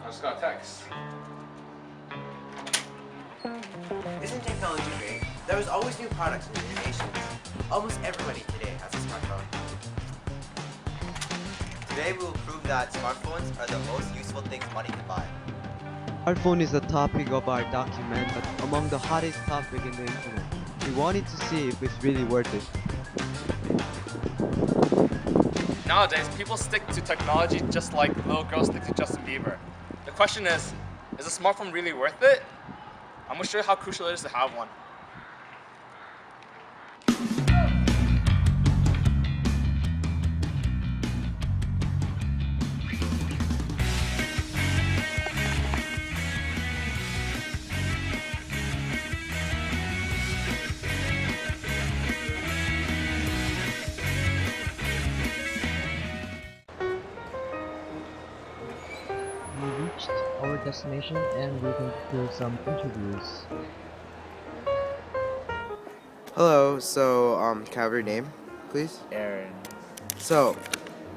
I just got a text. Isn't technology great? There was always new products and innovations. Almost everybody today has a smartphone. Today we will prove that smartphones are the most useful things money can buy. Smartphone is the topic of our document, but among the hottest topic in the internet. We wanted to see if it's really worth it. Nowadays, people stick to technology just like little girls stick to Justin Bieber. The question is a smartphone really worth it? I'm gonna show you how crucial it is to have one. We reached our destination and we can do some interviews. Hello, so can I have your name, please? Aaron, So,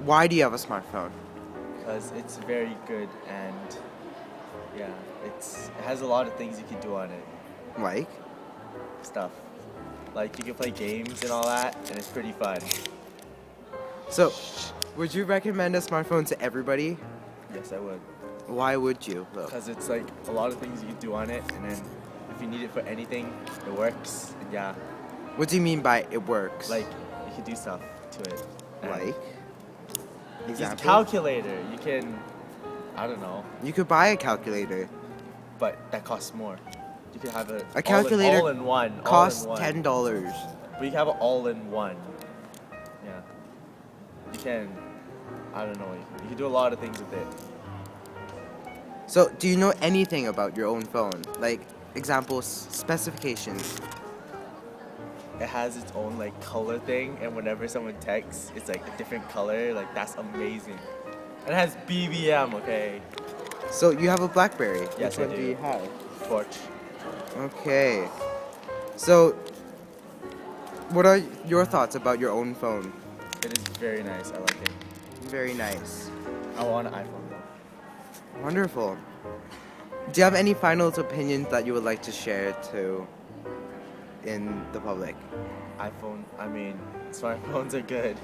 why do you have a smartphone? because it's very good and yeah, it has a lot of things you can do on it. Like? Stuff like you can play games and all that, and it's pretty fun. So, would you recommend a smartphone to everybody? Yes, I would, Why would you, though? because it's like a lot of things you can do on it, and then if you need it for anything, it works. And yeah, What do you mean by it works? like you can do stuff to it. And Like? use a Example? calculator. You can, I don't know, You could buy a calculator. but that costs more. You can have A calculator all in one. Costs all in one. $10. But you can have it all in one. Yeah. You can, I don't know, you can do a lot of things with it. So, do you know anything about your own phone? Like, examples, specifications. It has its own like color thing, and whenever someone texts, it's like a different color. Like that's amazing. And it has BBM, okay? So, you have a BlackBerry. Yes, Which I one do do. you have? Torch. Okay. So, what are your thoughts about your own phone? It is very nice. I like it. Very nice. I want an iPhone though. Wonderful. Do you have any final opinions that you would like to share to in the public? iPhone. I mean, smartphones are good.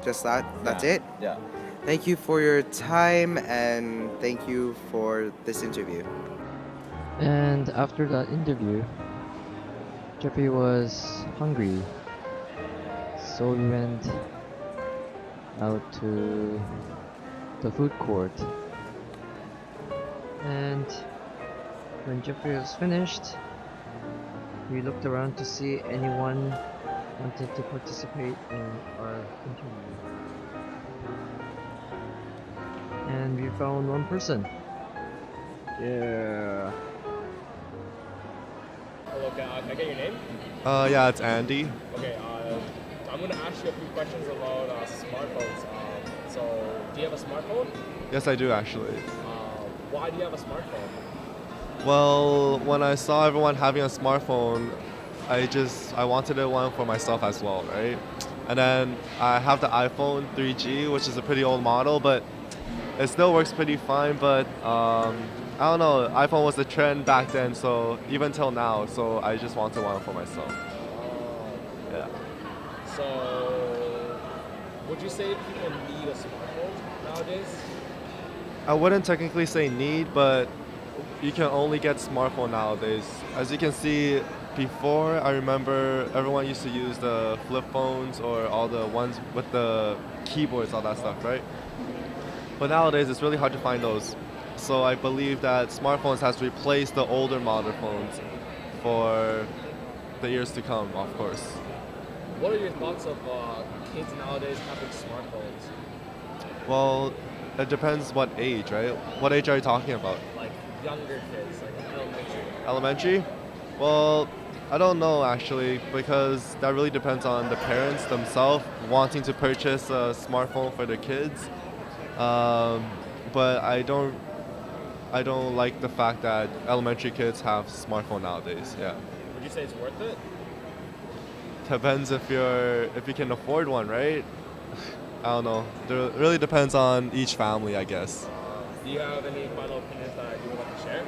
Just that? That's Yeah. it? Yeah. Thank you for your time and thank you for this interview. And after that interview, Jeffrey was hungry. So we went out to the food court. And when Jeffrey was finished, we looked around to see anyone wanted to participate in our interview. And we found one person. Yeah. Hello, can I get your name? Yeah, it's Andy. Okay, I'm gonna ask you a few questions about smartphones. So, do you have a smartphone? Yes, I do actually. Why do you have a smartphone? Well, when I saw everyone having a smartphone, I wanted one for myself as well, right? And then I have the iPhone 3G, which is a pretty old model, but it still works pretty fine. But I don't know, iPhone was the trend back then, so even till now, so I just wanted one for myself. Yeah. So, would you say people need a smartphone nowadays? I wouldn't technically say need, but you can only get smartphone nowadays. As you can see, before I remember everyone used to use the flip phones or all the ones with the keyboards, all that stuff, right? But nowadays it's really hard to find those. So I believe that smartphones has replaced the older modern phones for the years to come, of course. What are your thoughts of kids nowadays having smartphones? Well, it depends what age, right? What age are you talking about? Like younger kids, like elementary. Elementary? Well, I don't know actually, because that really depends on the parents themselves wanting to purchase a smartphone for their kids. But I don't like the fact that elementary kids have smartphone nowadays. Yeah, Would you say it's worth it? depends if you can afford one, right? I don't know. It really depends on each family, I guess. Do you have any final opinions that you would like to share?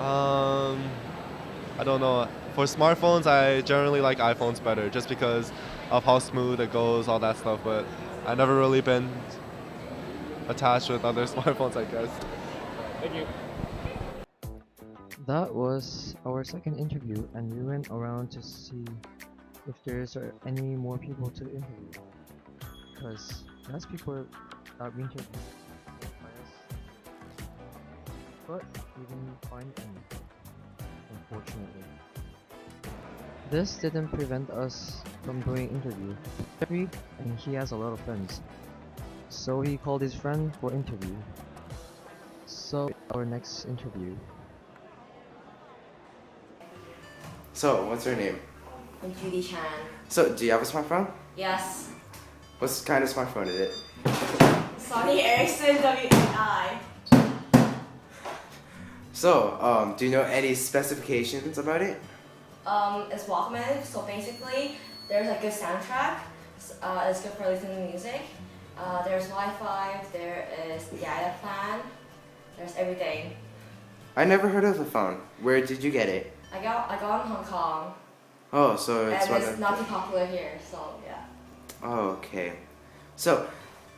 I don't know. For smartphones, I generally like iPhones better just because of how smooth it goes, all that stuff. But I've never really been attached with other smartphones, I guess. Thank you. That was our second interview, and we went around to see if there's any more people to interview. Because last people that we interviewed by us, but we didn't find any, unfortunately. This didn't prevent us from doing interview. And he has a lot of friends, so he called his friend for interview. So our next interview. So, what's your name? I'm Judy Chan. So, do you have a smartphone? Yes. What kind of smartphone is it? Sony Ericsson W8i. So, do you know any specifications about it? It's Walkman, so basically there's a good soundtrack. It's good for listening to music. There's Wi-Fi, there is data plan, there's everything. I never heard of the phone. Where did you get it? I got it in Hong Kong, Oh, so it's and one it's of. not too popular here, so yeah. Oh, okay. So,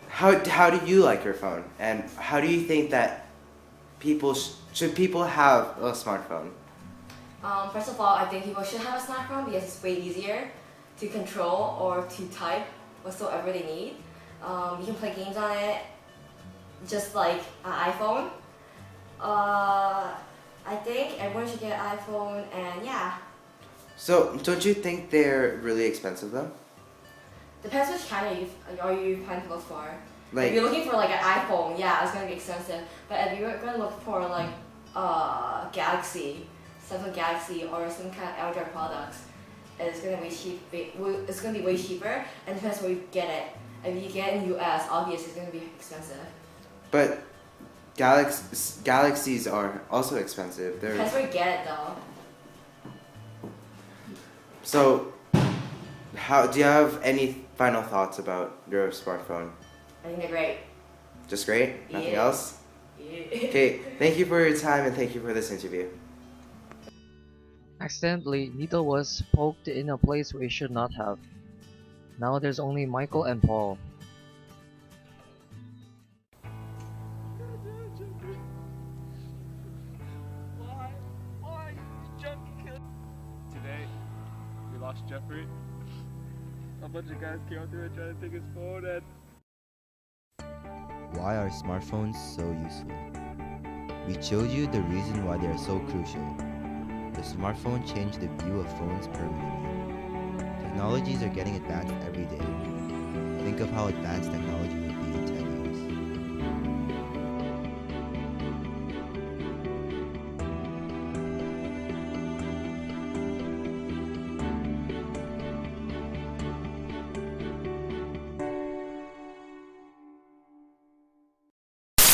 how do you like your phone, and how do you think that people should people have a smartphone? First of all, I think people should have a smartphone because it's way easier to control or to type whatsoever they need. You can play games on it, just like an iPhone. I think everyone should get an iPhone, and yeah. So, don't you think they're really expensive though? Depends which kind are you planning to look for. If Like, you're looking for like an iPhone, yeah, it's gonna be expensive. But if you're gonna look for like Galaxy, Samsung Galaxy, or some kind of Android products, it's gonna be cheap. It's gonna be way cheaper, and depends where you get it. If you get it in US, obviously it's gonna be expensive. but Galaxies are also expensive. Depends where you get it though. So, how do you have any final thoughts about your smartphone? I think they're great. Just great? Nothing Yeah. else? Yeah. Okay, thank you for your time and thank you for this interview. Accidentally, Needle was poked in a place where it should not have. Now there's only Michael and Paul. Today, we lost Jeffrey. A bunch of guys came out there trying to take his phone and... Why are smartphones so useful? We showed you the reason why they are so crucial. The smartphone changed the view of phones permanently. Technologies are getting advanced every day. Think of how advanced technology